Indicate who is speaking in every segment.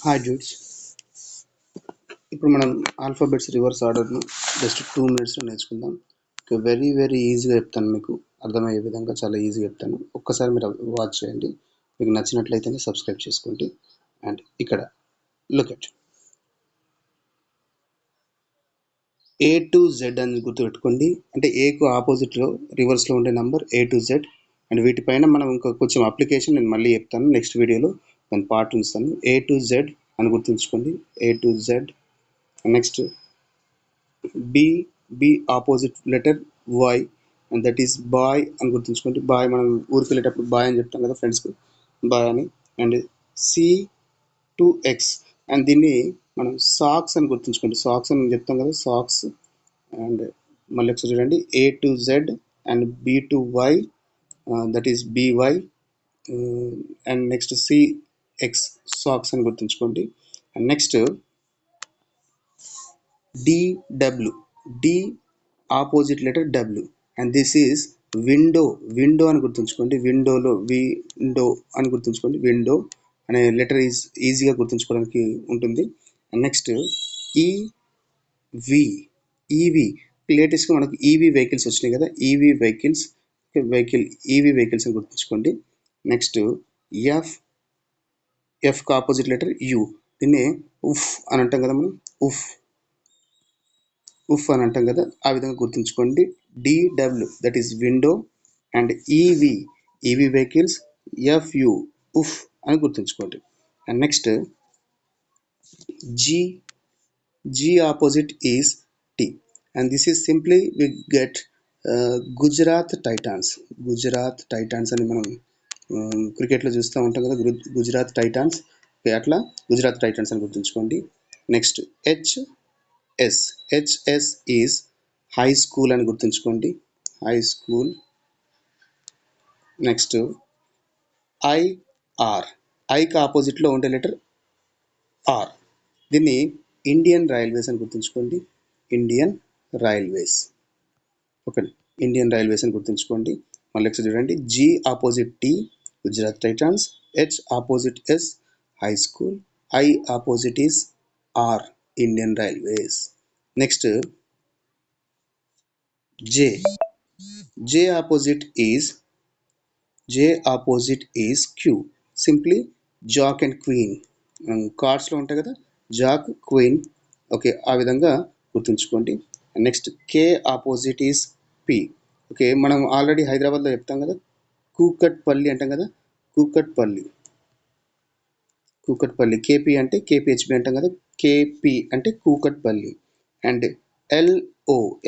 Speaker 1: Hi dudes. ఇప్పుడు మనం alphabets reverse ఆర్డర్ను జస్ట్ 2 minutesలో నేర్చుకుందాం. వెరీ ఈజీగా చెప్తాను, మీకు అర్థమయ్యే విధంగా చాలా ఈజీగా చెప్తాను. ఒక్కసారి మీరు వాచ్ చేయండి. మీకు నచ్చినట్లయితేనే సబ్స్క్రైబ్ చేసుకోండి. అండ్ ఇక్కడ look at A to Z అని గుర్తుపెట్టుకోండి. అంటే ఏకు ఆపోజిట్లో రివర్స్లో ఉండే number A to Z. And వీటిపైన మనం ఇంకా కొంచెం అప్లికేషన్ నేను మళ్ళీ చెప్తాను నెక్స్ట్ వీడియోలో, దాని పార్ట్ ఉంచుతాను. A to Z అని గుర్తుంచుకోండి. A to Z. Next B opposite letter Y, and that is boy అని గుర్తుంచుకోండి. బాయ్ మనం ఊరికి వెళ్ళేటప్పుడు బాయ్ అని చెప్తాం కదా ఫ్రెండ్స్కి, బాయ్ అని. And C to X, and దీన్ని మనం సాక్స్ అని గుర్తుంచుకోండి. సాక్స్ అని చెప్తాం కదా, సాక్స్. అండ్ మళ్ళీ ఒకసారి చూడండి, A to Z and B to Y, that is B Y. And next C X, socks అని గుర్తుంచుకోండి. And next DW, D opposite letter W, and this is window అని గుర్తుంచుకోండి. విండోలో విండో అని గుర్తుంచుకోండి. విండో అనే లెటర్ ఈజీగా గుర్తుంచుకోవడానికి ఉంటుంది. అండ్ నెక్స్ట్ ఈవి లేటెస్ట్గా మనకు ఈవీ వెహికల్స్ వచ్చినాయి కదా, ఈవీ వెహికల్స్ అని గుర్తుంచుకోండి. నెక్స్ట్ ఎఫ్కి ఆపోజిట్ లెటర్ యు, దీన్ని ఉఫ్ అని అంటాం కదా మనం, ఉఫ్ అని అంటాం కదా, ఆ విధంగా గుర్తుంచుకోండి. DW that is window, and EV vehicles, FU ఉఫ్ అని గుర్తుంచుకోండి. And next G opposite is T, and this is simply we get Gujarat Titans అని మనం క్రికెట్లో చూస్తూ ఉంటాం కదా, గుజరాత్ టైటాన్స్. అట్లా గుజరాత్ టైటాన్స్ అని గుర్తుంచుకోండి. Next HS is high school అని గుర్తుంచుకోండి, హై స్కూల్. నెక్స్ట్ ఐకి ఆపోజిట్లో ఉండే లెటర్ ఆర్, దీన్ని ఇండియన్ రైల్వేస్ అని గుర్తుంచుకోండి. ఓకే, ఇండియన్ రైల్వేస్ అని గుర్తుంచుకోండి. మళ్ళీ ఒకసారి చూడండి, G opposite T, Gujarat Titans. H opposite S, high school. I opposite is R, Indian Railways. Next J opposite is Q, simply jack and queen. కార్డ్స్లో ఉంటాయి కదా, జాక్, క్వీన్. ఓకే, ఆ విధంగా గుర్తుంచుకోండి. Next K opposite is P. Okay, మనం already హైదరాబాద్లో చెప్తాం కదా, కూకట్పల్లి అంటాం కదా, కూకట్పల్లి. KP అంటే KPHP అంటాం కదా, KP అంటే Kukatpally. And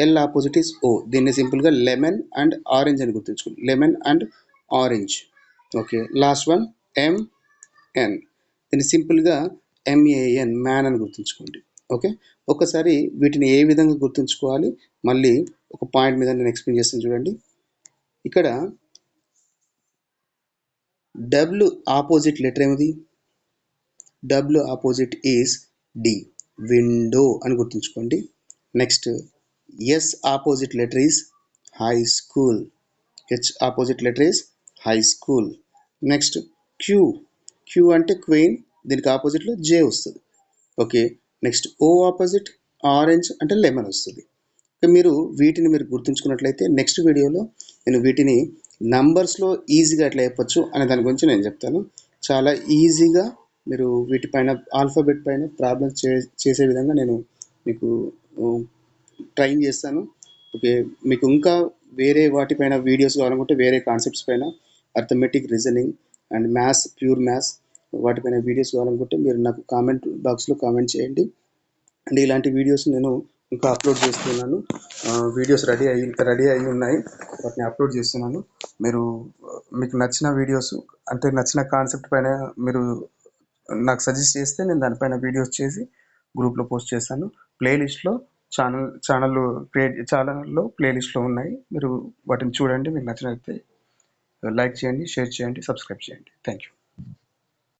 Speaker 1: L opposite is O, దీన్ని సింపుల్గా లెమన్ అండ్ ఆరెంజ్ అని గుర్తుంచుకోండి, lemon and orange. Okay, last one MN, దీన్ని సింపుల్గా MAN, మ్యాన్ అని గుర్తుంచుకోండి. ఓకే, ఒకసారి వీటిని ఏ విధంగా గుర్తుంచుకోవాలి మళ్ళీ ఒక పాయింట్ మీద నేను ఎక్స్ప్లెయిన్ చేస్తాను చూడండి. ఇక్కడ W ఆపోజిట్ లెటర్ ఏమిది? W opposite is D, window అని గుర్తుంచుకోండి. Next S opposite letter is high school, H opposite letter is high school. Next Q అంటే క్వీన్, దీనికి ఆపోజిట్లో J వస్తుంది. Okay, next O opposite orange అంటే లెమన్ వస్తుంది. మీరు వీటిని గుర్తుంచుకున్నట్లయితే నెక్స్ట్ వీడియోలో నేను వీటిని నంబర్స్లో ఈజీగా ఎట్లా చెప్పచ్చు అనే దాని గురించి నేను చెప్తాను. చాలా ఈజీగా మీరు వీటిపైన ఆల్ఫాబెట్ పైన ప్రాబ్లమ్స్ చేసే విధంగా నేను మీకు ట్రైన్ చేస్తాను. ఓకే, మీకు ఇంకా వేరే వాటిపైన వీడియోస్ కావాలనుకుంటే, వేరే కాన్సెప్ట్స్ పైన, arithmetic, reasoning and maths, pure maths, వాటిపైన వీడియోస్ కావాలనుకుంటే మీరు నాకు కామెంట్ బాక్స్లో కామెంట్ చేయండి. అండ్ ఇలాంటి వీడియోస్ నేను ఇంకా అప్లోడ్ చేస్తున్నాను. వీడియోస్ రెడీ అయ్యి ఉన్నాయి, వాటిని అప్లోడ్ చేస్తున్నాను. మీకు నచ్చిన వీడియోస్ అంటే నచ్చిన కాన్సెప్ట్ పైన మీరు నాకు సజెస్ట్ చేస్తే నేను దానిపైన వీడియోస్ చేసి గ్రూప్లో పోస్ట్ చేస్తాను. ప్లేలిస్ట్లో ఛానల్లో ప్లేలిస్ట్లో ఉన్నాయి, మీరు వాటిని చూడండి. మీకు నచ్చినట్లయితే లైక్ చేయండి, షేర్ చేయండి, సబ్స్క్రైబ్ చేయండి. Thank you.